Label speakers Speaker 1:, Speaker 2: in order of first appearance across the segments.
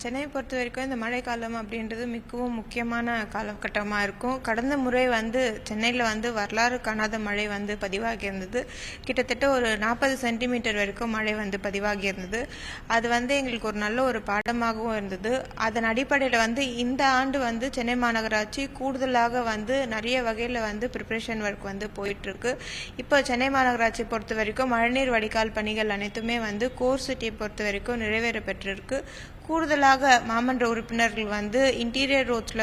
Speaker 1: சென்னையை பொறுத்த வரைக்கும் இந்த மழைக்காலம் அப்படின்றது மிகவும் முக்கியமான காலகட்டமாக இருக்கும். கடந்த முறை சென்னையில் வரலாறு காணாத மழை பதிவாகி இருந்தது. கிட்டத்தட்ட ஒரு 40 சென்டிமீட்டர் வரைக்கும் மழை பதிவாகி இருந்தது. அது எங்களுக்கு ஒரு நல்ல ஒரு பாடமாகவும் இருந்தது. அதன் அடிப்படையில் இந்த ஆண்டு சென்னை மாநகராட்சி கூடுதலாக நிறைய வகையில் ப்ரிப்பரேஷன் ஒர்க் போயிட்டுருக்கு. இப்போ சென்னை மாநகராட்சி பொறுத்த வரைக்கும் மழைநீர் வடிகால் பணிகள் அனைத்துமே கோர் சிட்டியை பொறுத்த வரைக்கும் நிறைவேற பெற்றிருக்கு. கூடுதலாக மாமன்ற உறுப்பினர்கள் இன்டீரியர் ரோட்ஸில்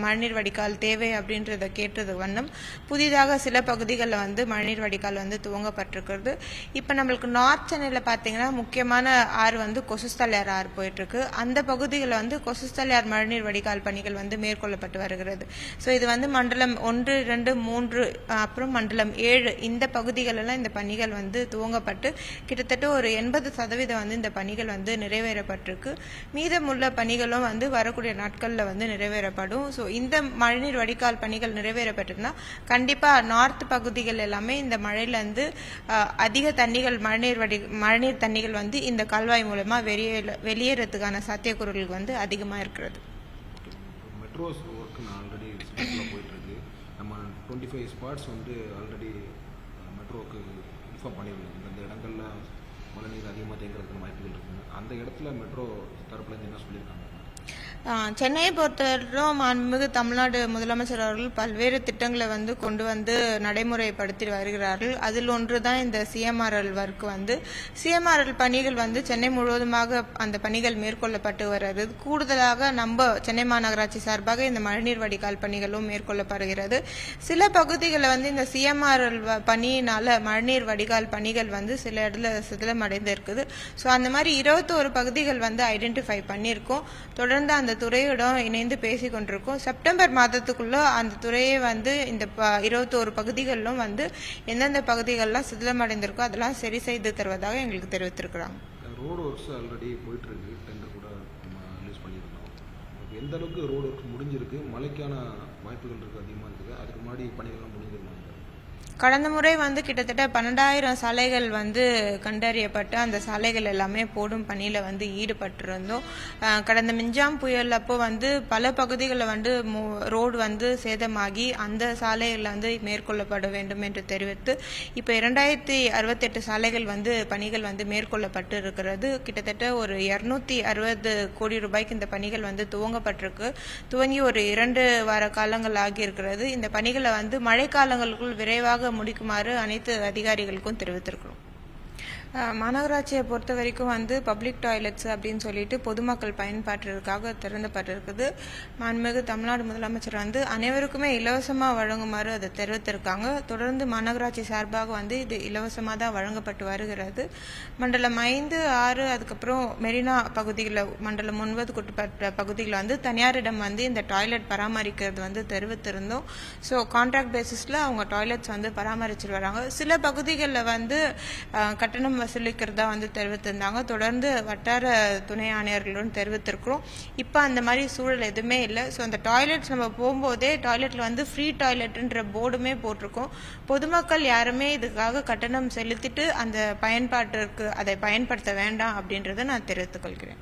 Speaker 1: மழைநீர் வடிகால் தேவை அப்படின்றத கேட்டது வண்ணம் புதிதாக சில பகுதிகளில் மழைநீர் வடிகால் துவங்கப்பட்டிருக்கிறது. இப்போ நம்மளுக்கு நார்த் சென்னையில் பார்த்தீங்கன்னா முக்கியமான ஆறு கொசுஸ்தலையார் ஆறு போயிட்டுருக்கு. அந்த பகுதிகளில் கொசுஸ்தலையார் மழைநீர் வடிகால் பணிகள் மேற்கொள்ளப்பட்டு வருகிறது. ஸோ இது மண்டலம் 1, 2, 3 அப்புறம் மண்டலம் 7 இந்த பகுதிகளெல்லாம் இந்த பணிகள் துவங்கப்பட்டு கிட்டத்தட்ட ஒரு 80% இந்த பணிகள் நிறைவேறப்பட்டு மீதமுள்ள பணிகளும் வரக்கூடிய நாட்களில் நிறைவேறப்படும். ஸோ இந்த மழைநீர் வடிகால் பணிகள் நிறைவேறப்பட்டதுன்னா கண்டிப்பா நார்த் பகுதிகள் எல்லாமே இந்த மழையில அதிக தண்ணிகள் மழைநீர் தண்ணிகள் இந்த கால்வாய் மூலமா வெளியேறதுக்கான சாத்தியக்கூறுகள் அதிகமா இருக்கிறது.
Speaker 2: மெட்ரோஸ் ஒர்க் ஆல்ரெடி போயிட்டு இருக்கு. நம்ம 25 ஸ்பாட்ஸ் ஆல்ரெடி மெட்ரோக்கு இன்ஃபார்ம் பண்ணியிருந்தோம். இந்த இடங்கள்ல மழைநீர் அதிகமாக தேங்குறதுக்கு வாய்ப்புகள் இருக்குங்க. அந்த இடத்துல மெட்ரோ தரப்புலேருந்து என்ன சொல்லியிருக்காங்க?
Speaker 1: சென்னையை பொறுத்தவரைக்கும் மாண்புமிகு தமிழ்நாடு முதலமைச்சர் அவர்கள் பல்வேறு திட்டங்களை கொண்டு நடைமுறைப்படுத்தி வருகிறார்கள். அதில் ஒன்று தான் இந்த சிஎம்ஆர்எல் ஒர்க். சிஎம்ஆர்எல் பணிகள் சென்னை முழுவதுமாக அந்த பணிகள் மேற்கொள்ளப்பட்டு வருகிறது. கூடுதலாக நம்ம சென்னை மாநகராட்சி சார்பாக இந்த மழைநீர் வடிகால் பணிகளும் மேற்கொள்ளப்படுகிறது. சில பகுதிகளில் இந்த சிஎம்ஆர்எல் பணியினால மழைநீர் வடிகால் பணிகள் சில இடத்துல சிதிலமடைந்து இருக்குது. ஸோ அந்த மாதிரி 21 பகுதிகள் ஐடென்டிஃபை பண்ணியிருக்கோம். தொடர்ந்து அந்த துறையுடன் இணைந்து பேசி கொண்டிருக்கோம். செப்டம்பர் மாதத்துக்குள்ள அந்த துறையை இந்த 21 பகுதிகளிலும் எந்தெந்த பகுதிகள்லாம் சிதிலமடைந்திருக்கோ அதெல்லாம் சரி செய்து தருவதாக எங்களுக்கு தெரிவித்திருக்கிறாங்க.
Speaker 2: ரோடு ஒர்க்ஸ் ஆல்ரெடி போயிட்டு இருக்கு. டெண்டர் கூட ரிலீஸ் பண்ணியிருந்தோம். எந்த அளவுக்கு ரோடு ஒர்க்ஸ் முடிஞ்சிருக்கு? மழைக்கான வாய்ப்புகள் இருக்கு, அதிகமாக இருக்குது. அதுக்கு முன்னாடி பணிகள்லாம் முடிஞ்சிருந்தாங்க.
Speaker 1: கடந்த முறை கிட்டத்தட்ட 12,000 சாலைகள் கண்டறியப்பட்டு அந்த சாலைகள் எல்லாமே போடும் பணியில ஈடுபட்டிருந்தோம். கடந்த மிஞ்சாம் புயல் அப்போ பல பகுதிகளில் ரோடு சேதமாகி அந்த சாலைகள் மேற்கொள்ளப்பட வேண்டும் என்று தெரிவித்து இப்போ 2068 சாலைகள் பணிகள் மேற்கொள்ளப்பட்டு இருக்கிறது. கிட்டத்தட்ட ஒரு 260 கோடி ரூபாய்க்கு இந்த பணிகள் துவங்கப்பட்டிருக்கு. துவங்கி ஒரு 2 வார காலங்கள் ஆகியிருக்கிறது. இந்த பணிகளை மழைக்காலங்களுக்குள் விரைவாக முடிக்குமாறு அனைத்து அதிகாரிகளுக்கும் தெரிவித்திருக்கிறோம். மாநகராட்சியை பொறுத்த வரைக்கும் பப்ளிக் டாய்லெட்ஸ் அப்படின்னு சொல்லிட்டு பொதுமக்கள் பயன்பாட்டிற்காக திறந்தப்பட்டிருக்குது. மாண்புமிகு தமிழ்நாடு முதலமைச்சர் அனைவருக்குமே இலவசமாக வழங்குமாறு அதை தெரிவித்திருக்காங்க. தொடர்ந்து மாநகராட்சி சார்பாக இது இலவசமாக தான் வழங்கப்பட்டு வருகிறது. மண்டலம் 5, 6 அதுக்கப்புறம் மெரினா பகுதியில் மண்டலம் 9 உட்பட்ட பகுதியில் தனியாரிடம் இந்த டாய்லெட் பராமரிக்கிறது தெரிவித்திருந்தோம். ஸோ கான்ட்ராக்ட் பேசிஸில் அவங்க டாய்லெட்ஸ் பராமரிச்சுட்டு வராங்க. சில பகுதிகளில் கட்டணம் வசூலிக்கிறதா தெரிவித்திருந்தாங்க. தொடர்ந்து வட்டார துணை ஆணையர்களுடன் தெரிவித்திருக்கிறோம். இப்போ அந்த மாதிரி சூழல் எதுவுமே இல்லை. ஸோ அந்த டாய்லெட்ஸ் நம்ம போகும்போதே டாய்லெட்ல ஃப்ரீ டாய்லெட்ன்ற போர்டுமே போட்டிருக்கோம். பொதுமக்கள் யாருமே இதுக்காக கட்டணம் செலுத்திட்டு அந்த பயன்பாட்டிற்கு அதை பயன்படுத்த வேண்டாம் அப்படின்றத நான் தெரிவித்துக் கொள்கிறேன்.